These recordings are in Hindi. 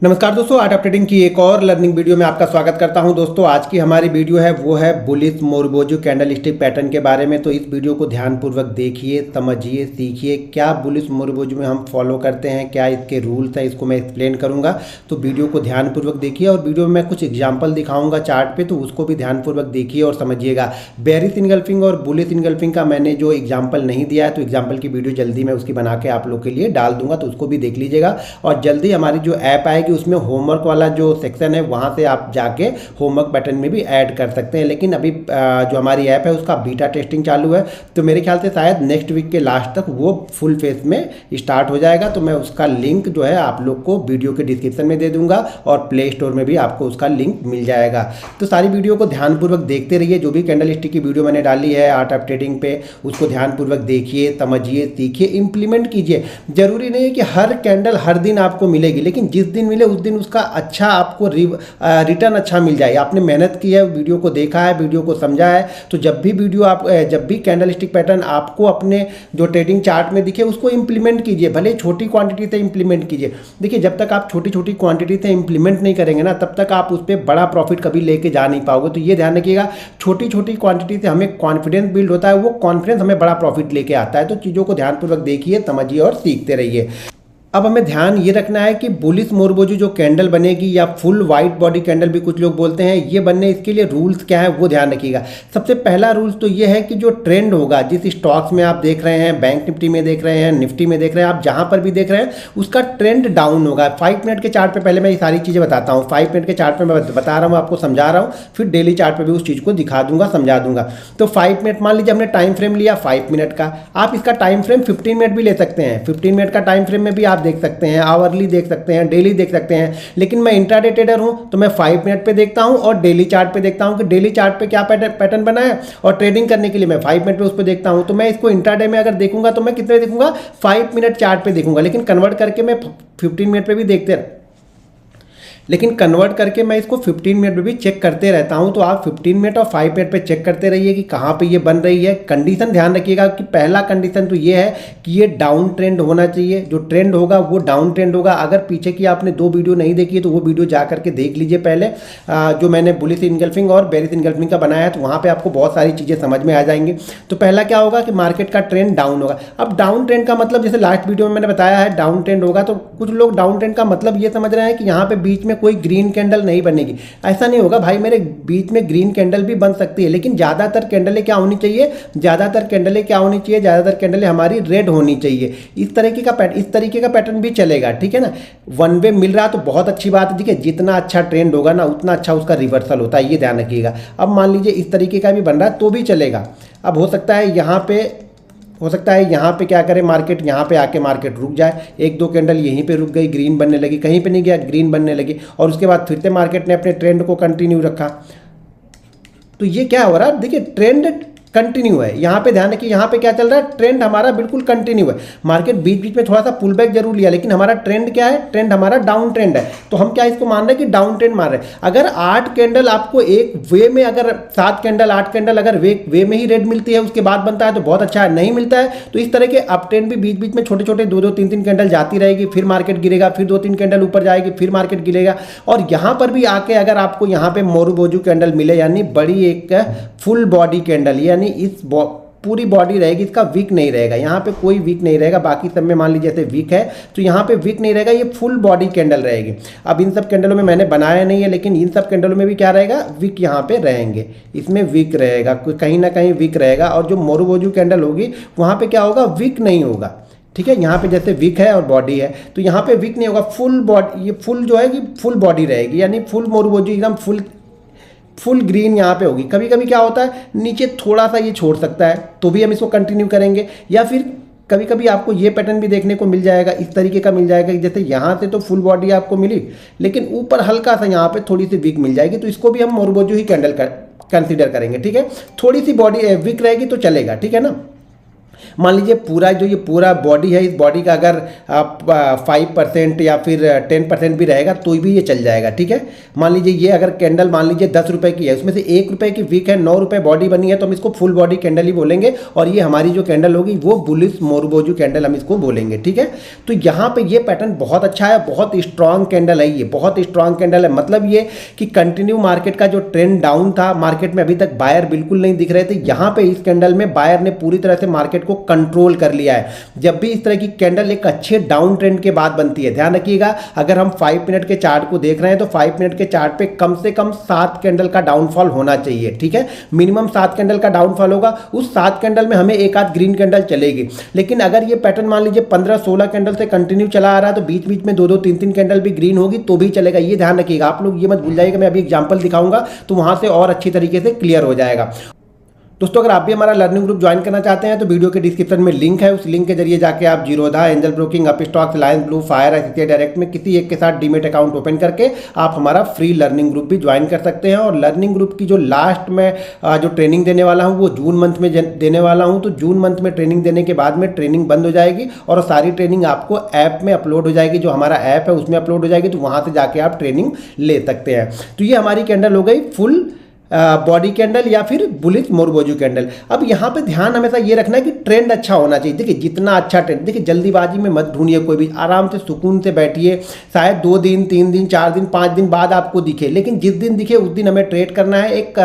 नमस्कार दोस्तों, आर्ट ऑफ ट्रेडिंग की एक और लर्निंग वीडियो में आपका स्वागत करता हूं। दोस्तों आज की हमारी वीडियो है वो है बुलिश मोरबोजू कैंडल स्टिक पैटर्न के बारे में। तो इस वीडियो को ध्यानपूर्वक देखिए, समझिए, सीखिए क्या बुलिश मोरबोजू में हम फॉलो करते हैं, क्या इसके रूल्स हैं, इसको मैं एक्सप्लेन करूंगा। तो वीडियो को ध्यानपूर्वक देखिए और वीडियो में मैं कुछ एग्जाम्पल दिखाऊंगा चार्ट पे, तो उसको भी ध्यानपूर्वक देखिए और समझिएगा। बेरिश इनगल्फिंग और बुलिश इनगल्फिंग का मैंने जो एग्जाम्पल नहीं दिया है, तो एग्जाम्पल की वीडियो जल्दी मैं उसकी बना के आप लोग के लिए डाल दूंगा, तो उसको भी देख लीजिएगा। और जल्दी हमारी जो ऐप आएगी उसमें होमवर्क वाला जो सेक्शन है वहाँ से आप जाके होमवर्क पैटर्न में भी ऐड कर सकते हैं। लेकिन अभी जो हमारी ऐप है उसका बीटा टेस्टिंग चालू है, तो मेरे ख्याल से शायद नेक्स्ट वीक के लास्ट तक वो फुल फेस में स्टार्ट हो जाएगा। तो मैं उसका लिंक जो है आप लोग को वीडियो के डिस्क्रिप्शन में दे दूंगा और प्ले स्टोर में भी आपको उसका लिंक मिल जाएगा। तो सारी वीडियो को ध्यानपूर्वक देखते रहिए। जो भी कैंडल स्टिक की वीडियो मैंने डाली है आर्ट ऑफ ट्रेडिंग पे, उसको ध्यानपूर्वक देखिए, समझिए, सीखिए, इंप्लीमेंट कीजिए। जरूरी नहीं है कि हर कैंडल हर दिन आपको मिलेगी, लेकिन जिस दिन मिले उस दिन उसका अच्छा आपको रिटर्न अच्छा मिल जाए। आपने मेहनत की है, वीडियो को देखा है, वीडियो को समझा है, तो जब भी कैंडल स्टिक पैटर्न आपको अपने जो ट्रेडिंग चार्ट में दिखे उसको इंप्लीमेंट कीजिए। भले छोटी क्वांटिटी से इंप्लीमेंट कीजिए। देखिए, जब तक आप छोटी छोटी क्वांटिटी से इंप्लीमेंट नहीं करेंगे ना, तब तक आप उस पर बड़ा प्रॉफिट कभी लेके जा नहीं पाओगे। तो ये ध्यान रखिएगा, छोटी छोटी क्वांटिटी से हमें कॉन्फिडेंस बिल्ड होता है, वो कॉन्फिडेंस हमें बड़ा प्रॉफिट लेके आता है। तो चीज़ों को ध्यानपूर्वक देखिए, समझिए और सीखते रहिए। अब हमें ध्यान ये रखना है कि बुलिश मोरबोजू जो कैंडल बनेगी, या फुल वाइट बॉडी कैंडल भी कुछ लोग बोलते हैं, ये बनने इसके लिए रूल्स क्या है वो ध्यान रखिएगा। सबसे पहला रूल्स तो ये है कि जो ट्रेंड होगा, जिस स्टॉक्स में आप देख रहे हैं, बैंक निफ्टी में देख रहे हैं, निफ्टी में देख रहे हैं, आप जहां पर भी देख रहे हैं, उसका ट्रेंड डाउन होगा। 5 मिनट के चार्ट पे पहले मैं ये सारी चीज़ें बताता हूँ। 5 मिनट के चार्ट पे मैं बता रहा हूँ, आपको समझा रहा हूँ, फिर डेली चार्ट पे भी उस चीज़ को दिखा दूंगा, समझा दूंगा। तो 5 मिनट मान लीजिए हमने टाइम फ्रेम लिया 5 मिनट का, आप इसका टाइम फ्रेम 15 मिनट भी ले सकते हैं। 15 मिनट का टाइम फ्रेम में भी आप देख सकते हैं, आवरली देख सकते हैं, डेली देख सकते हैं। लेकिन मैं इंट्राडे ट्रेडर हूं, तो मैं 5 मिनट पे देखता हूं और डेली चार्ट पे देखता हूं कि डेली चार्ट पे क्या पैटर्न बना है, और ट्रेडिंग करने के लिए मैं 5 मिनट पे उस पर देखता हूं। तो मैं इसको इंट्राडे में अगर देखूंगा तो मैं कितने देखूंगा, 5 मिनट चार्ट पे देखूंगा। लेकिन कन्वर्ट करके मैं 15 मिनट पे भी लेकिन कन्वर्ट करके मैं इसको 15 मिनट में भी चेक करते रहता हूं। तो आप 15 मिनट और 5 मिनट पे चेक करते रहिए कि कहां पे ये बन रही है। कंडीशन ध्यान रखिएगा कि पहला कंडीशन तो ये है कि ये डाउन ट्रेंड होना चाहिए। जो ट्रेंड होगा वो डाउन ट्रेंड होगा। अगर पीछे की आपने 2 वीडियो नहीं देखी है तो वो वीडियो जा करके देख लीजिए पहले, जो मैंने बुलिश इनगल्फिंग और बेरिश इनगल्फिंग का बनाया है, तो वहाँ पर आपको बहुत सारी चीज़ें समझ में आ जाएंगी। तो पहला क्या होगा कि मार्केट का ट्रेंड डाउन होगा। अब डाउन ट्रेंड का मतलब, जैसे लास्ट वीडियो में मैंने बताया है डाउन ट्रेंड होगा, तो कुछ लोग डाउन ट्रेंड का मतलब ये समझ रहे हैं कि यहाँ पे बीच में कोई ग्रीन कैंडल नहीं बनेगी। ऐसा नहीं होगा भाई मेरे, बीच में ग्रीन कैंडल भी बन सकती है, लेकिन ज्यादातर कैंडलें क्या होनी चाहिए, ज्यादातर कैंडलें हमारी रेड होनी चाहिए। इस तरीके का पैटर्न भी चलेगा, ठीक है ना। वन वे मिल रहा तो बहुत अच्छी बात है। देखिए, जितना अच्छा ट्रेंड होगा ना, उतना अच्छा उसका रिवर्सल होता है, ये ध्यान रखिएगा। अब मान लीजिए इस तरीके का भी बन रहा है तो भी चलेगा। अब हो सकता है यहाँ पे क्या करे मार्केट, यहाँ पे आके मार्केट रुक जाए, 1-2 कैंडल यहीं पे रुक गई, ग्रीन बनने लगी, कहीं पे नहीं गया, ग्रीन बनने लगी, और उसके बाद फिर से मार्केट ने अपने ट्रेंड को कंटिन्यू रखा। तो ये क्या हो रहा है, देखिए ट्रेंड कंटिन्यू है। यहाँ पे ध्यान रखिए, यहाँ पे क्या चल रहा है, ट्रेंड हमारा बिल्कुल कंटिन्यू है। मार्केट बीच बीच में थोड़ा सा पुल बैक जरूर लिया, लेकिन हमारा ट्रेंड क्या है, ट्रेंड हमारा डाउन ट्रेंड है। तो हम क्या इसको मान रहे हैं कि डाउन ट्रेंड मान रहे हैं। अगर 8 कैंडल आपको एक वे में, अगर 7 कैंडल 8 कैंडल अगर वे में ही रेड मिलती है, उसके बाद बनता है तो बहुत अच्छा है। नहीं मिलता है तो इस तरह के अप ट्रेंड भी बीच बीच में छोटे छोटे 2-2, 3-3 कैंडल जाती रहेगी, फिर मार्केट गिरेगा, फिर 2-3 कैंडल ऊपर जाएगी, फिर मार्केट गिरेगा। और यहाँ पर भी आके अगर आपको यहाँ पे मोरबोजू कैंडल मिले, यानी बड़ी एक फुल बॉडी कैंडल, यानी इस पूरी बॉडी रहेगी, इसका वीक नहीं रहेगा, यहाँ पे कोई वीक नहीं रहेगा। बाकी सब में मान लीजिए जैसे वीक है तो यहाँ पे वीक नहीं रहेगा, ये फुल बॉडी कैंडल रहेगी। अब इन सब कैंडलों में मैंने बनाया नहीं है, लेकिन इन सब कैंडलों में भी क्या रहेगा, वीक यहाँ पे रहेंगे, इसमें वीक रहेगा, कहीं ना कहीं वीक रहेगा। और जो मोरबोजू कैंडल होगी वहाँ पे क्या होगा, वीक नहीं होगा, ठीक है। यहाँ पे जैसे वीक है और बॉडी है, तो यहाँ पे वीक नहीं होगा, फुल बॉडी, ये फुल जो है कि फुल बॉडी रहेगी, यानी फुल मोरबोजू एकदम फुल ग्रीन यहाँ पे होगी। कभी कभी क्या होता है, नीचे थोड़ा सा ये छोड़ सकता है, तो भी हम इसको कंटिन्यू करेंगे। या फिर कभी कभी आपको ये पैटर्न भी देखने को मिल जाएगा, इस तरीके का मिल जाएगा, जैसे यहाँ से तो फुल बॉडी आपको मिली, लेकिन ऊपर हल्का सा यहाँ पे थोड़ी सी वीक मिल जाएगी, तो इसको भी हम मोरबोजू ही कैंडल कंसिडर करेंगे, ठीक है। थोड़ी सी बॉडी वीक रहेगी तो चलेगा, ठीक है ना। मान लीजिए पूरा जो ये पूरा बॉडी है, इस बॉडी का अगर आप 5% या फिर 10% भी रहेगा तो भी ये चल जाएगा, ठीक है। मान लीजिए ये अगर कैंडल मान लीजिए 10 रुपए की है, उसमें से 1 रुपए की वीक है, 9 रुपए बॉडी बनी है, तो हम इसको फुल बॉडी कैंडल ही बोलेंगे और ये हमारी जो कैंडल होगी वो बुलिश मोरुबोजू कैंडल हम इसको बोलेंगे, ठीक है। तो यहाँ पे ये पैटर्न बहुत अच्छा है, बहुत स्ट्रांग कैंडल है, ये बहुत स्ट्रांग कैंडल है। मतलब ये कि कंटिन्यू मार्केट का जो ट्रेंड डाउन था, मार्केट में अभी तक बायर बिल्कुल नहीं दिख रहे थे, यहाँ पे इस कैंडल में बायर ने पूरी तरह से मार्केट को कंट्रोल कर लिया है। जब भी इस तरह की कैंडल एक अच्छे डाउन ट्रेंड के बाद बनती है, ध्यान रखिएगा, अगर हम 5 मिनट के चार्ट को देख रहे हैं तो 5 मिनट के चार्ट पे कम से कम 7 कैंडल का डाउनफॉल होना चाहिए, ठीक है। मिनिमम 7 कैंडल का डाउनफॉल होगा, उस 7 कैंडल में हमें एक आध ग्रीन कैंडल चलेगी। लेकिन अगर ये पैटर्न मान लीजिए 15-16 कैंडल से कंटिन्यू चला आ रहा है तो बीच बीच में 2-2, 3-3 कैंडल भी ग्रीन होगी तो भी चलेगा, ये ध्यान रखिएगा। आप लोग ये मत भूल जाइएगा, मैं अभी एग्जांपल दिखाऊंगा तो वहां से और अच्छी तरीके से क्लियर हो जाएगा। दोस्तों अगर आप भी हमारा लर्निंग ग्रुप ज्वाइन करना चाहते हैं तो वीडियो के डिस्क्रिप्शन में लिंक है, उस लिंक के जरिए जाके आप Zerodha, angel broking, Upstox, Reliance blue, fire, ICICI direct में किसी एक के साथ डीमेट अकाउंट ओपन करके आप हमारा फ्री लर्निंग ग्रुप भी ज्वाइन कर सकते हैं। और लर्निंग ग्रुप की जो लास्ट में जो ट्रेनिंग देने वाला हूँ वो जून मंथ में देने वाला हूँ। तो जून मंथ में ट्रेनिंग देने के बाद में ट्रेनिंग बंद हो जाएगी और सारी ट्रेनिंग आपको ऐप में अपलोड हो जाएगी, जो हमारा ऐप है उसमें अपलोड हो जाएगी, तो वहाँ से जाके आप ट्रेनिंग ले सकते हैं। तो ये हमारी कैंडल हो गई फुल बॉडी कैंडल या फिर बुलिश मोरुबोजू कैंडल। अब यहाँ पे ध्यान हमेशा ये रखना है कि ट्रेंड अच्छा होना चाहिए। देखिए जितना अच्छा ट्रेंड, देखिए जल्दीबाजी में मत ढूंढिए, कोई भी आराम से सुकून से बैठिए, शायद 2 दिन 3 दिन 4 दिन 5 दिन बाद आपको दिखे, लेकिन जिस दिन दिखे उस दिन हमें ट्रेड करना है। एक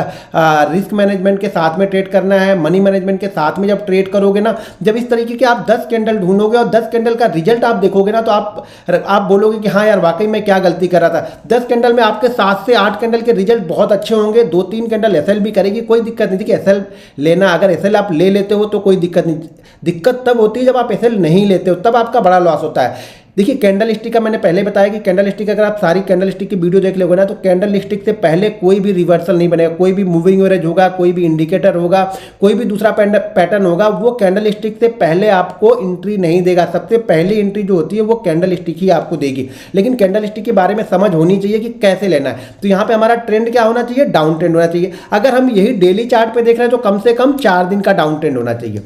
रिस्क मैनेजमेंट के साथ में ट्रेड करना है, मनी मैनेजमेंट के साथ में जब ट्रेड करोगे ना, जब इस तरीके के आप 10 कैंडल ढूंढोगे और 10 कैंडल का रिजल्ट आप देखोगे ना, तो आप बोलोगे कि हाँ यार वाकई में क्या गलती कर रहा था। 10 कैंडल में आपके 7 से 8 कैंडल के रिजल्ट बहुत अच्छे होंगे, 2-3 कैंडल एसएल भी करेगी, कोई दिक्कत नहीं। देखिए एसएल लेना, अगर एसएल आप ले लेते हो तो कोई दिक्कत नहीं, दिक्कत तब होती है जब आप एसएल नहीं लेते हो, तब आपका बड़ा लॉस होता है। देखिए कैंडल स्टिक का मैंने पहले बताया कि कैंडल स्टिक अगर आप सारी कैंडल स्टिक की वीडियो देख लोगे ना, तो कैंडल स्टिक से पहले कोई भी रिवर्सल नहीं बनेगा, कोई भी मूविंग एवरेज होगा, कोई भी इंडिकेटर होगा, कोई भी दूसरा पैटर्न होगा, वो कैंडल स्टिक से पहले आपको एंट्री नहीं देगा। सबसे पहली एंट्री जो होती है वो कैंडल स्टिक ही आपको देगी। लेकिन कैंडल स्टिक के बारे में समझ होनी चाहिए कि कैसे लेना है। तो यहाँ पे हमारा ट्रेंड क्या होना चाहिए, डाउन ट्रेंड होना चाहिए। अगर हम यही डेली चार्ट पे देख रहे हैं तो कम से कम 4 दिन का डाउन ट्रेंड होना चाहिए।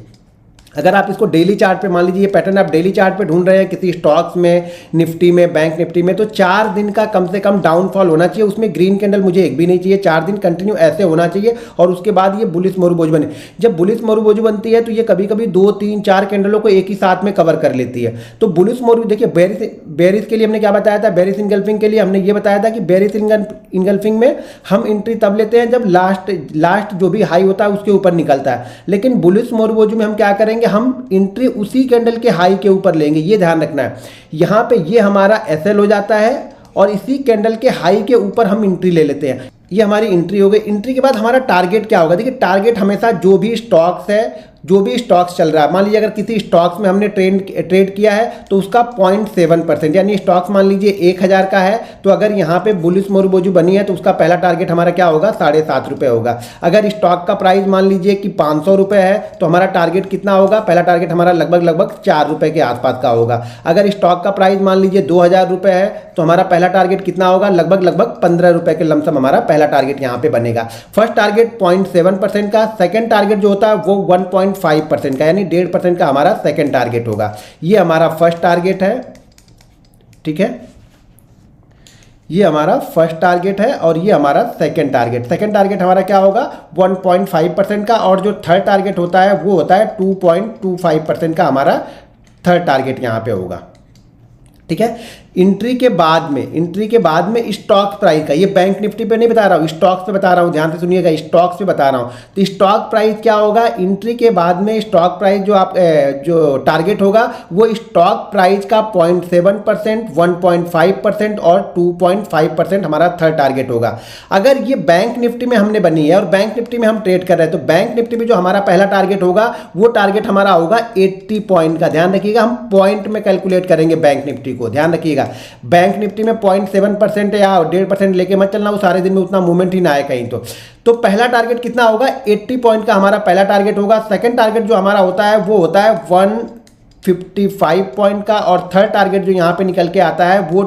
अगर आप इसको डेली चार्ट पे, मान लीजिए ये पैटर्न आप डेली चार्ट पे ढूंढ रहे हैं किसी स्टॉक्स में, निफ्टी में, बैंक निफ्टी में, तो 4 दिन का कम से कम डाउनफॉल होना चाहिए। उसमें ग्रीन कैंडल मुझे एक भी नहीं चाहिए, 4 दिन कंटिन्यू ऐसे होना चाहिए और उसके बाद ये बुलिश मोरुबोजू बने। जब बुलिश मोरुबोजू बनती है तो ये कभी कभी 2, 3, 4 कैंडलों को एक ही साथ में कवर कर लेती है। तो बुलिश मोरुबोजू, देखिए बेरिश के लिए हमने क्या बताया था, बेरिश इनगल्फिंग के लिए हमने ये बताया था कि बेरिश इनगल्फिंग में हम एंट्री तब लेते हैं जब लास्ट जो भी हाई होता है उसके ऊपर निकलता है। लेकिन बुलिश मोरुबोजू में हम क्या करेंगे, हम एंट्री उसी कैंडल के हाई के ऊपर लेंगे, ये ध्यान रखना है। यहां पे ये हमारा एसएल हो जाता है और इसी कैंडल के हाई के ऊपर हम एंट्री ले लेते हैं। ये हमारी एंट्री हो गई। एंट्री के बाद हमारा टारगेट क्या होगा, देखिए टारगेट हमेशा जो भी स्टॉक्स है, जो भी स्टॉक्स चल रहा है, मान लीजिए अगर किसी स्टॉक्स में हमने ट्रेड किया है तो उसका 0.7%, यानी स्टॉक्स मान लीजिए 1000 का है, तो अगर यहाँ पे बुलिश मोरुबोजू बनी है तो उसका पहला टारगेट हमारा क्या होगा, 7.5 रुपये होगा। अगर स्टॉक का प्राइस मान लीजिए कि 500 रुपये है तो हमारा टारगेट कितना होगा, पहला टारगेट हमारा लगभग 4 रुपये के आसपास का होगा। अगर स्टॉक का प्राइस मान लीजिए 2000 रुपये है तो हमारा पहला टारगेट कितना होगा, लगभग 15 रुपये के लमसम हमारा पहला टारगेट यहाँ पे बनेगा। फर्स्ट टारगेट 0.7% का, सेकंड टारगेट जो होता है वो 1.5% का, यानी 1.5% का हमारा सेकंड टारगेट होगा। ये हमारा फर्स्ट टारगेट है, ठीक है, ये हमारा फर्स्ट टारगेट है और ये हमारा सेकंड टारगेट। सेकंड टारगेट हमारा क्या होगा, 1.5% का, और जो थर्ड टारगेट होता है वो होता है 2.25% का हमारा थर्ड टारगेट यहाँ पे होगा, ठीक है। एंट्री के बाद में स्टॉक प्राइस का, ये बैंक निफ्टी पे नहीं बता रहा हूँ, स्टॉक्स पे बता रहा हूँ, ध्यान से सुनिएगा, स्टॉक्स पे बता रहा हूँ। तो स्टॉक प्राइस क्या होगा, एंट्री के बाद में स्टॉक प्राइस जो टारगेट होगा वो स्टॉक प्राइस का 0.7%, 1.5% और 2.5% हमारा थर्ड टारगेट होगा। अगर ये बैंक निफ्टी में हमने बनी है और बैंक निफ्टी में हम ट्रेड कर रहे हैं तो बैंक निफ्टी में जो हमारा पहला टारगेट होगा वो टारगेट हमारा होगा 80 पॉइंट का। ध्यान रखिएगा, हम पॉइंट में कैलकुलेट करेंगे बैंक निफ्टी को, ध्यान रखिएगा। बैंक निफ्टी में 0.7% या 1.5% लेके मत चलना, वो सारे दिन में उतना मूवमेंट ही ना आए कहीं। तो पहला टारगेट कितना होगा, 80 पॉइंट का हमारा पहला टारगेट होगा। सेकंड टारगेट जो हमारा होता है वो होता है 155 पॉइंट का, और थर्ड टारगेट जो यहाँ पे निकल के आता है वो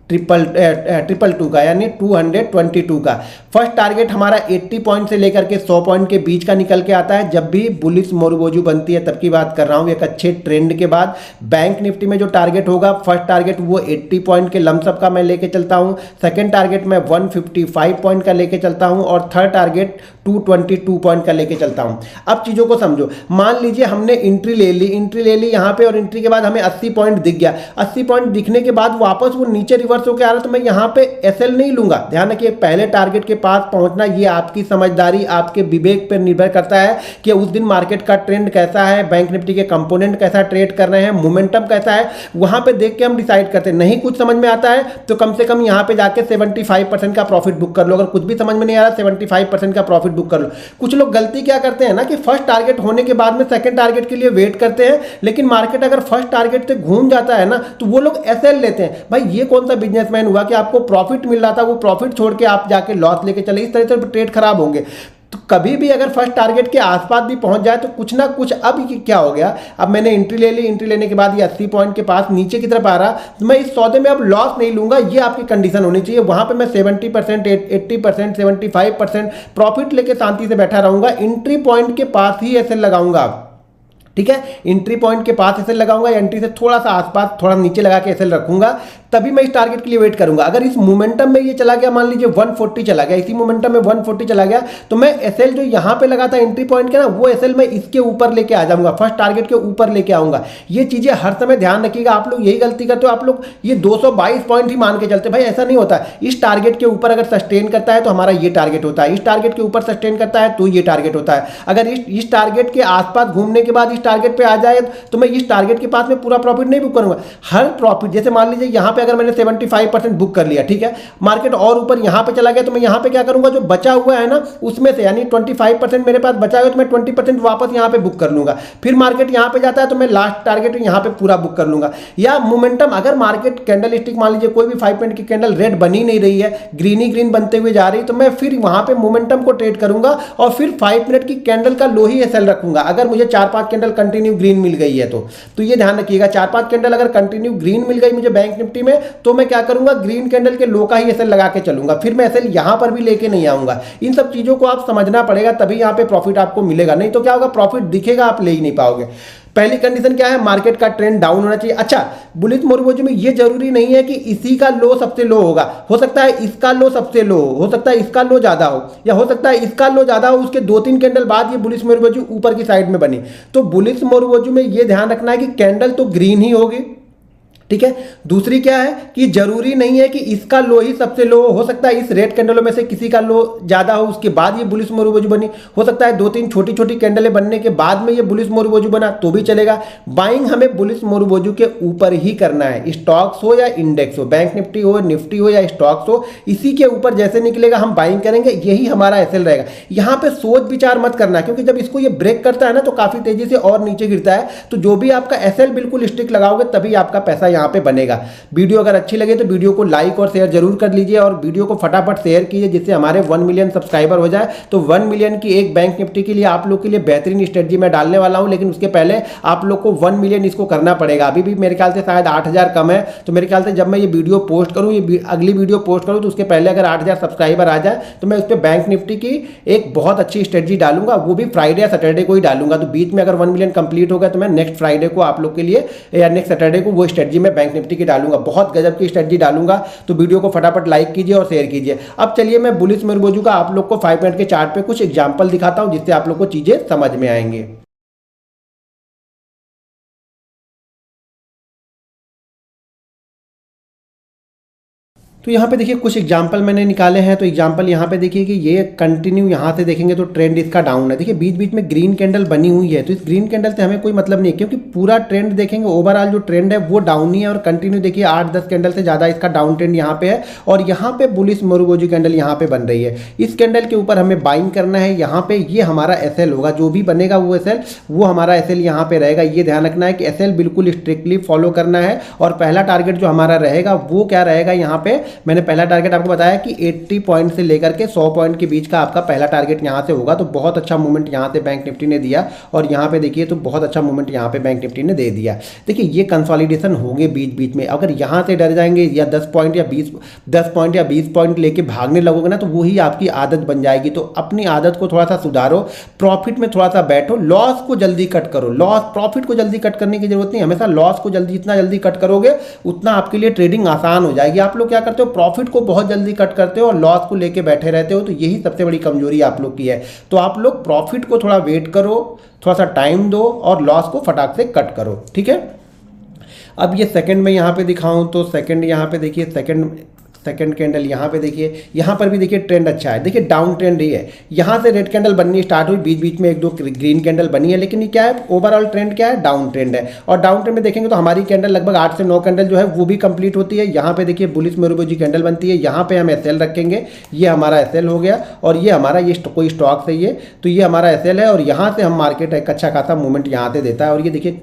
222 का, यानी 222 का। फर्स्ट टारगेट हमारा 80 पॉइंट से लेकर के 100 पॉइंट के बीच का निकल के आता है जब भी बुलिश मोरुबोजू बनती है, तब की बात कर रहा हूँ। एक अच्छे ट्रेंड के बाद बैंक निफ्टी में जो टारगेट होगा, फर्स्ट टारगेट वो 80 पॉइंट के लमसम का मैं लेके चलता हूँ, सेकेंड टारगेट मैं 155 पॉइंट का लेके चलता हूँ और थर्ड टारगेट 222 पॉइंट का लेके चलता हूँ। अब चीज़ों को समझो, मान लीजिए हमने एंट्री ले ली यहाँ पे और एंट्री के बाद हमें 80 पॉइंट दिख गया। 80 पॉइंट दिखने के बाद वापस वो नीचे रिवर्स होकर आ रहा है, तो मैं यहाँ पे एसएल नहीं लूंगा। ध्यान रखिए, पहले टारगेट के पास पहुंचना ये आपकी समझदारी, आपके विवेक पर निर्भर करता है कि उस दिन मार्केट का ट्रेंड कैसा है, बैंक निफ्टी के कंपोनेंट कैसा ट्रेड कर रहे हैं, मोमेंटम कैसा है, वहां पे देख के हम डिसाइड करते हैं। नहीं कुछ समझ में आता है तो कम से कम यहाँ पे जाके 75% का प्रॉफिट बुक कर लो। अगर कुछ भी समझ में नहीं आ रहा, 75% का प्रॉफिट बुक कर लो। कुछ लोग गलती क्या करते हैं ना कि फर्स्ट टारगेट होने के बाद में सेकंड टारगेट के लिए वेट करते हैं, लेकिन मार्केट अगर फर्स्ट टारगेट से घूम जाता है ना तो वो लोग एसएल लेते हैं। भाई ये कौन सा बिजनेसमैन हुआ कि आपको प्रॉफिट मिल रहा था, वो प्रॉफिट छोड़ के आप जाके लॉस लेके चले? इस तरह से ट्रेड खराब होंगे। तो कभी भी अगर फर्स्ट टारगेट के आसपास भी पहुंच जाए तो कुछ ना कुछ, अब क्या हो गया, अब मैंने एंट्री ले ली, एंट्री लेने के बाद ये 80 पॉइंट के पास नीचे की तरफ आ रहा, तो मैं इस सौदे में अब लॉस नहीं लूंगा। ये आपकी कंडीशन होनी चाहिए। वहां पे मैं 70%, 80%, 75% प्रॉफिट लेके शांति से बैठा रहूंगा। एंट्री पॉइंट के पास ही ऐसे लगाऊंगा, ठीक है, एंट्री पॉइंट के पास एसएल लगाऊंगा, एंट्री से थोड़ा सा आसपास थोड़ा नीचे लगा के एसएल रखूंगा, तभी मैं इस टारगेट के लिए वेट करूंगा। अगर इस मोमेंटम में ये चला गया, मान लीजिए 140 चला गया, इसी मोमेंटम में 140 चला गया, तो मैं एसएल जो यहां पे लगा था एंट्री पॉइंट के ना, वो एसएल मैं इसके ऊपर लेके आ जाऊंगा, फर्स्ट टारगेट के ऊपर लेके आऊंगा। ये चीजें हर समय ध्यान रखिएगा। आप लोग यही गलती करते हो, आप लोग ये 222 पॉइंट ही मान के चलते। भाई ऐसा नहीं होता। इस टारगेट के ऊपर अगर सस्टेन करता है तो हमारा ये टारगेट होता है, इस टारगेट के ऊपर सस्टेन करता है तो ये टारगेट होता है। अगर इस टारगेट के आसपास घूमने के बाद इस टारगेट पे आ जाए तो मैं इस टारगेट के पास में पूरा प्रॉफिट नहीं बुक करूंगा। हर प्रॉफिट, जैसे मान लीजिए यहां पे अगर मैंने 75% बुक कर लिया, ठीक है, मार्केट और ऊपर यहां पे चला गया, तो मैं यहां पे क्या करूंगा, जो बचा हुआ है ना उसमें से, यानी 25% मेरे पास बचा हुआ, तो मैं 20% वापस यहां पे बुक कर लूंगा। फिर मार्केट यहां पे जाता है तो मैं लास्ट टारगेट यहां पे पूरा बुक कर लूंगा। या मोमेंटम, अगर मार्केट कैंडल स्टिक मान लीजिए कोई भी 5 मिनट की कैंडल रेड बनी नहीं रही है, ग्रीन ही ग्रीन बनते हुए जा रही, तो मैं फिर वहां पे मोमेंटम को ट्रेड करूंगा और फिर 5 मिनट की कैंडल का लो ही एसएल रखूंगा। अगर मुझे 4-5 कैंडल कंटिन्यू ग्रीन मिल गई है तो ये ध्यान रखिएगा, 4-5 कैंडल अगर कंटिन्यू ग्रीन मिल गई मुझे बैंक निफ्टी में, तो मैं क्या करूंगा, ग्रीन कैंडल के लो का ही एसएल लगा के चलूंगा। फिर मैं एसएल यहां पर भी लेके नहीं आऊंगा। इन सब चीजों को आप समझना पड़ेगा, तभी यहां पे प्रॉफिट आपको मिलेगा। नहीं तो क्या होगा, प्रॉफिट दिखेगा, आप ले ही नहीं पाओगे। पहली कंडीशन क्या है, मार्केट का ट्रेंड डाउन होना चाहिए। अच्छा, बुलिश मोरुबोजू में ये जरूरी नहीं है कि इसी का लो सबसे लो होगा, हो सकता है इसका लो सबसे लो हो सकता है इसका लो ज्यादा हो, या हो सकता है इसका लो ज्यादा हो, उसके 2-3 कैंडल बाद ये बुलिश मोरुबोजू ऊपर की साइड में बनी। तो बुलिश मोरुबोजू में ये ध्यान रखना है कि कैंडल तो ग्रीन ही होगी, ठीक है। दूसरी क्या है कि जरूरी नहीं है कि इसका लो ही सबसे लो हो सकता है इस रेड कैंडलों में से किसी का लो ज्यादा हो, उसके बाद ये बुलिश मोरुबोजू बनी। हो सकता है 2-3 छोटी छोटी कैंडलें बनने के बाद में ये बुलिश मोरुबोजू बना, तो भी चलेगा। बाइंग हमें बुलिश मोरुबोजू के ऊपर ही करना है, स्टॉक्स हो या इंडेक्स हो, बैंक निफ्टी हो, निफ्टी हो या स्टॉक्स हो, इसी के ऊपर जैसे निकलेगा हम बाइंग करेंगे, यही हमारा एसएल रहेगा। यहाँ पे सोच विचार मत करना, क्योंकि जब इसको ये ब्रेक करता है ना तो काफी तेजी से और नीचे गिरता है। तो जो भी आपका एसएल बिल्कुल स्ट्रिक्ट लगाओगे तभी आपका पैसा यहाँ पे बनेगा। वीडियो अगर अच्छी लगे तो वीडियो को लाइक और शेयर जरूर कर लीजिए, और वीडियो को फटाफट शेयर कीजिए जिससे हमारे 1 मिलियन सब्सक्राइबर हो जाए। तो 1 मिलियन की एक बैंक निफ्टी के लिए आप लोग के लिए बेहतरीन स्ट्रेटजी मैं डालने वाला हूं, लेकिन उसके पहले आप लोग को 1 मिलियन इसको करना पड़ेगा। अभी भी मेरे ख्याल से शायद 8000 कम है, तो मेरे ख्याल से जब मैं ये वीडियो पोस्ट करूँ, ये अगली वीडियो पोस्ट करूँ, तो उसके पहले अगर 8000 सब्सक्राइबर आ जाए तो मैं उस पर बैंक निफ्टी की एक बहुत अच्छी स्ट्रेटजी डालूंगा, वो भी फ्राइडे या सैटरडे को ही डालूंगा। तो बीच में अगर 1 मिलियन कंप्लीट हो गया तो मैं नेक्स्ट फ्राइडे को आप लोग के लिए या नेक्स्ट सैटरडे को वो स्ट्रेटजी में बैंक निफ्टी की डालूंगा, बहुत गजब की स्ट्रेटजी डालूंगा। तो वीडियो को फटाफट लाइक कीजिए और शेयर कीजिए। अब चलिए मैं बुलिश मोरुबोजू का आप लोग को 5 मिनट के चार्ट पे कुछ एग्जांपल दिखाता हूं, जिससे आप लोग को चीजें समझ में आएंगे। तो यहाँ पे देखिए कुछ एग्जाम्पल मैंने निकाले हैं। तो एग्जाम्पल यहाँ पे देखिए कि ये कंटिन्यू यहाँ से देखेंगे तो ट्रेंड इसका डाउन है। देखिए बीच बीच में ग्रीन कैंडल बनी हुई है, तो इस ग्रीन कैंडल से हमें कोई मतलब नहीं है, क्योंकि पूरा ट्रेंड देखेंगे ओवरऑल जो ट्रेंड है वो डाउन ही है। और कंटिन्यू देखिए 8-10 कैंडल से ज़्यादा इसका डाउन ट्रेंड यहाँ पे है, और यहाँ पे बुलिश मोरुबोजू कैंडल यहाँ पे बन रही है। इस कैंडल के ऊपर हमें बाइंग करना है। यहाँ पे ये हमारा एसएल होगा, जो भी बनेगा वो एसएल, वो हमारा एसएल यहाँ पे रहेगा। ये ध्यान रखना है कि एसएल बिल्कुल स्ट्रिक्टली फॉलो करना है। और पहला टारगेट जो हमारा रहेगा वो क्या रहेगा, यहाँ पे मैंने पहला टारगेट आपको बताया कि 80 पॉइंट से लेकर के 100 पॉइंट के बीच का आपका पहला टारगेट यहाँ से होगा। तो बहुत अच्छा मूवमेंट यहाँ से बैंक निफ्टी ने दिया और यहाँ पे देखिए तो बहुत अच्छा मूवमेंट यहाँ पे बैंक निफ्टी ने दे दिया। देखिए ये कंसोलिडेशन होंगे बीच बीच में, अगर यहाँ से डर जाएंगे या 10 पॉइंट या 20 पॉइंट लेके भागने लगोगे ना तो वही आपकी आदत बन जाएगी। तो अपनी आदत को थोड़ा सा सुधारो, प्रॉफिट में थोड़ा सा बैठो, लॉस को जल्दी कट करो। प्रॉफिट को जल्दी कट करने की जरूरत नहीं, हमेशा लॉस को जितना जल्दी कट करोगे उतना आपके लिए ट्रेडिंग आसान हो जाएगी। आप लोग क्या करते हो, प्रॉफिट को बहुत जल्दी कट करते हो और लॉस को लेके बैठे रहते हो, तो यही सबसे बड़ी कमजोरी आप लोग की है। तो आप लोग प्रॉफिट को थोड़ा वेट करो, थोड़ा सा टाइम दो और लॉस को फटाक से कट करो, ठीक है। अब ये सेकंड में यहाँ पे दिखाऊं तो सेकंड यहाँ पे देखिए, सेकंड कैंडल यहाँ पे देखिए, यहाँ पर भी देखिए ट्रेंड अच्छा है। देखिए डाउन ट्रेंड ही है, यहाँ से रेड कैंडल बननी स्टार्ट हुई, बीच बीच में एक दो ग्रीन कैंडल बनी है, लेकिन ये क्या है, ओवरऑल ट्रेंड क्या है, डाउन ट्रेंड है। और डाउन ट्रेंड में देखेंगे तो हमारी कैंडल लगभग 8 से 9 कैंडल जो है वो भी कंप्लीट होती है। यहाँ पे देखिए बुलिश मोरोबोजी कैंडल बनती है, यहाँ पे हम एसएल रखेंगे, ये हमारा एसएल हो गया और ये हमारा ये कोई स्टॉक है ये, तो ये हमारा एसएल है और यहाँ से हम मार्केट एक अच्छा खासा मूवमेंट यहाँ से देता है और ये देखिए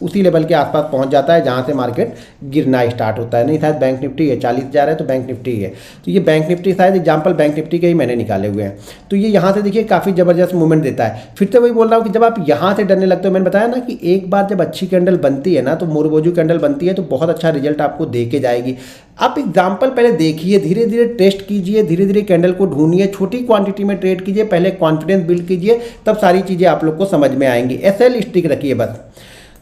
उसी लेवल के आसपास पहुंच जाता है जहां से मार्केट गिरना स्टार्ट होता है। नहीं शायद बैंक निफ्टी है, 40,000 है तो बैंक निफ्टी है, तो ये बैंक निफ्टी शायद एग्जांपल बैंक निफ्टी के ही मैंने निकाले हुए हैं। तो ये यहाँ से देखिए काफ़ी ज़बरदस्त मूवमेंट देता है। फिर से वही बोल रहा हूँ कि जब आप यहाँ से डरने लगते हो, मैंने बताया ना कि एक बार जब अच्छी कैंडल बनती है ना, तो मोरोबोजी कैंडल बनती है तो बहुत अच्छा रिजल्ट आपको दे के जाएगी। आप एग्जाम्पल पहले देखिए, धीरे धीरे टेस्ट कीजिए, धीरे धीरे कैंडल को ढूंढिए, छोटी क्वांटिटी में ट्रेड कीजिए, पहले कॉन्फिडेंस बिल्ड कीजिए, तब सारी चीज़ें आप लोग को समझ में आएंगी। एसएल स्टिक रखिए बस।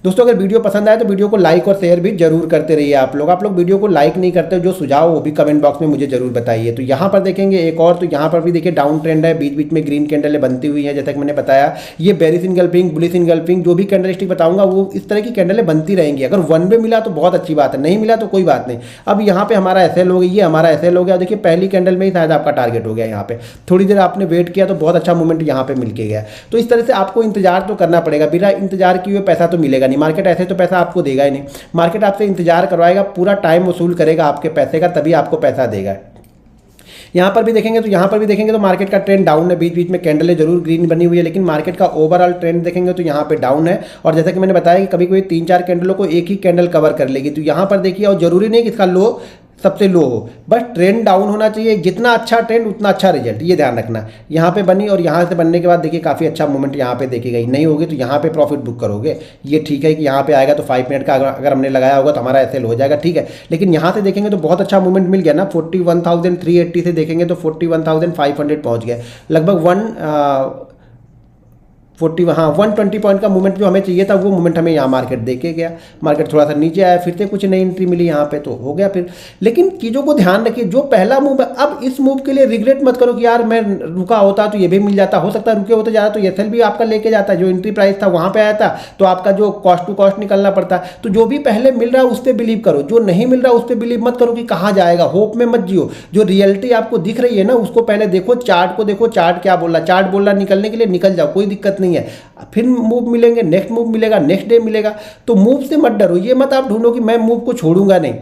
दोस्तों अगर वीडियो पसंद आए तो वीडियो को लाइक और शेयर भी जरूर करते रहिए। आप लोग वीडियो को लाइक नहीं करते, जो सुझाव वो भी कमेंट बॉक्स में मुझे जरूर बताइए। तो यहाँ पर देखेंगे एक और, तो यहाँ पर भी देखिए डाउन ट्रेंड है, बीच बीच में ग्रीन कैंडलें बनती हुई है। जैसा कि मैंने बताया ये बेरिश इनगल्फिंग, बुलिश इनगल्फिंग, जो भी कैंडलस्टिक बताऊंगा वो इस तरह की कैंडलें बनती रहेंगी। अगर वन वे मिला तो बहुत अच्छी बात है, नहीं मिला तो कोई बात नहीं। अब यहाँ पे हमारा एसएल हो गया, ये हमारा एसएल हो गया। देखिए पहली कैंडल में ही शायद आपका टारगेट हो गया, यहाँ पे थोड़ी देर आपने वेट किया तो बहुत अच्छा मूवमेंट यहाँ पे मिल के गया। तो इस तरह से आपको इंतजार तो करना पड़ेगा, बिना इंतजार किए पैसा तो मिलेगा नहीं। मार्केट ऐसे तो पैसा आपको देगा ही नहीं, मार्केट आपसे इंतजार करवाएगा, पूरा टाइम वसूल करेगा आपके पैसे का, तभी आपको पैसा देगा। यहाँ पर भी देखेंगे तो मार्केट का ट्रेंड डाउन है, बीच बीच में कैंडलें जरूर ग्रीन बनी हुई है, लेकिन मार्केट का ओवरऑल ट्रेंड देखेंगे तो यहाँ पे डाउन है। और जैसा कि मैंने बताया कि कभी कभी 3-4 कैंडलों को एक ही कैंडल कवर कर लेगी। तो यहाँ पर देखिए, और जरूरी नहीं कि इसका लो सबसे लो हो, बस ट्रेंड डाउन होना चाहिए। जितना अच्छा ट्रेंड उतना अच्छा रिजल्ट, ये ध्यान रखना। यहाँ पे बनी और यहाँ से बनने के बाद देखिए काफ़ी अच्छा मूवमेंट यहाँ पे देखी गई। नहीं होगी तो यहाँ पे प्रॉफिट बुक करोगे, ये ठीक है कि यहाँ पे आएगा तो 5 मिनट का अगर हमने लगाया होगा तो हमारा एसएल हो जाएगा, ठीक है। लेकिन यहाँ से देखेंगे तो बहुत अच्छा मूवमेंट मिल गया ना, 41,380 से देखेंगे तो 41,500 पहुँच गया, लगभग 120 पॉइंट का मूवमेंट जो हमें चाहिए था वो मूवमेंट हमें यहाँ मार्केट देके गया। मार्केट थोड़ा सा नीचे आया, फिर से कुछ नई एंट्री मिली यहाँ पे तो हो गया फिर। लेकिन चीज़ों को ध्यान रखिए, जो पहला मूव है, अब इस मूव के लिए रिग्रेट मत करो कि यार मैं रुका होता तो ये भी मिल जाता, हो सकता है रुके होते जा रहा तो एसएल भी आपका लेके जाता, जो एंट्री प्राइस था वहाँ पर आया था तो आपका जो कॉस्ट टू कॉस्ट निकलना पड़ता। तो जो भी पहले मिल रहा है उस पर बिलीव करो, जो नहीं मिल रहा उस पर बिलीव मत करो कि कहाँ जाएगा, होप में मत जियो। जो रियलिटी आपको दिख रही है ना उसको पहले देखो, चार्ट को देखो, चार्ट क्या बोल रहा, चार्ट बोल रहा निकलने के लिए निकल जाओ, कोई दिक्कत नहीं है। फिर मूव मिलेंगे, नेक्स्ट मूव मिलेगा, नेक्स्ट डे मिलेगा। तो मूव से मत डरो, ये मत आप ढूंढो कि मैं मूव को छोड़ूंगा नहीं।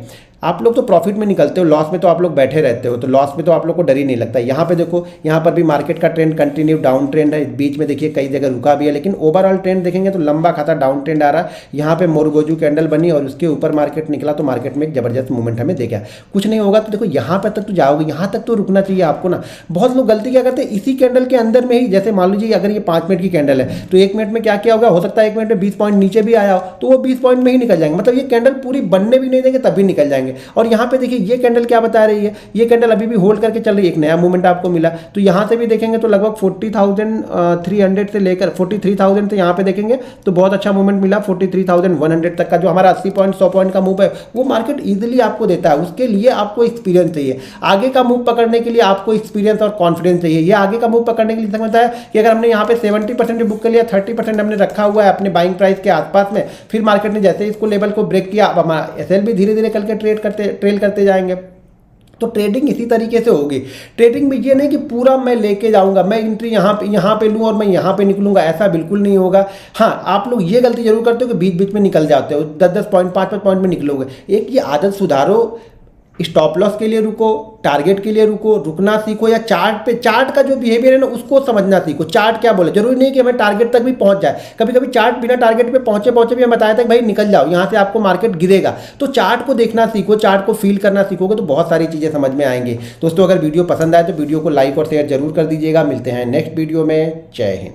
आप लोग तो प्रॉफिट में निकलते हो, लॉस में तो आप लोग बैठे रहते हो, तो लॉस में तो आप लोग को डर ही नहीं लगता। यहाँ पे देखो, यहाँ पर भी मार्केट का ट्रेंड कंटिन्यू डाउन ट्रेंड है, बीच में देखिए कई जगह रुका भी है, लेकिन ओवरऑल ट्रेंड देखेंगे तो लंबा खाता डाउन ट्रेंड आ रहा है। यहाँ पे मोरोबोजी कैंडल बनी और उसके ऊपर मार्केट निकला तो मार्केट में एक जबरदस्त मूवमेंट हमें देखा। कुछ नहीं होगा तो देखो यहाँ पर तक तो जाओगे, यहाँ तक तो रुकना चाहिए आपको ना। बहुत लोग गलती क्या करते हैं, इसी कैंडल के अंदर में ही, जैसे मान लीजिए अगर ये 5 मिनट की कैंडल है तो 1 मिनट में क्या क्या होगा, हो सकता है 1 मिनट में 20 पॉइंट नीचे भी आया हो तो वो 20 पॉइंट में ही निकल जाएंगे, मतलब ये कैंडल पूरी बनने भी नहीं देंगे तभी निकल जाएंगे। और यहाँ पे देखिए ये कैंडल क्या बता रही है, ये कैंडल अभी भी होल्ड करके चल रही है, एक नया मूवमेंट आपको मिला। तो यहाँ से भी देखेंगे तो लगभग 40,300 से लेकर 43,000 से यहाँ पे देखेंगे तो बहुत अच्छा मूवमेंट मिला, 43,100 तक का जो हमारा 80 पॉइंट 100 पॉइंट का मूव है वो मार्केट इजीली आपको देता है। उसके लिए आपको एक्सपीरियंस चाहिए, आगे का मूव पकड़ने के लिए आपको एक्सपीरियंस और कॉन्फिडेंस चाहिए। ये आगे का मूव पकड़ने के लिए समझता है कि अगर हमने यहाँ पे 70% बुक कर लिया, 30% हमने रखा हुआ है अपने बाइंग प्राइस के आसपास में, फिर मार्केट ने जैसे इसको लेवल को ब्रेक किया, अब हमारा एसएल भी धीरे धीरे करके ट्रेल करते जाएंगे। तो ट्रेडिंग इसी तरीके से होगी। ट्रेडिंग में ये नहीं कि पूरा मैं लेके जाऊंगा, मैं एंट्री यहाँ पे लूँ और मैं यहाँ पे निकलूंगा, ऐसा बिल्कुल नहीं होगा। हाँ, आप लोग ये गलती जरूर करते हो कि बीच बीच में निकल जाते हो, 10-10 पॉइंट 5-5 पॉइंट में निकलोगे। एक ये आदत सुधारो, स्टॉप लॉस के लिए रुको, टारगेट के लिए रुको, रुकना सीखो, या चार्ट का जो बिहेवियर है ना उसको समझना सीखो। चार्ट क्या बोले, जरूरी नहीं कि हमें टारगेट तक भी पहुंच जाए, कभी कभी चार्ट बिना टारगेट पे पहुंचे भी हमें बताया था कि भाई निकल जाओ यहाँ से, आपको मार्केट गिरेगा। तो चार्ट को देखना सीखो, चार्ट को फील करना सीखोगे तो बहुत सारी चीज़ें समझ में आएंगी। दोस्तों अगर वीडियो पसंद आए तो वीडियो को लाइक और शेयर जरूर कर दीजिएगा। मिलते हैं नेक्स्ट वीडियो में। जय हिंद।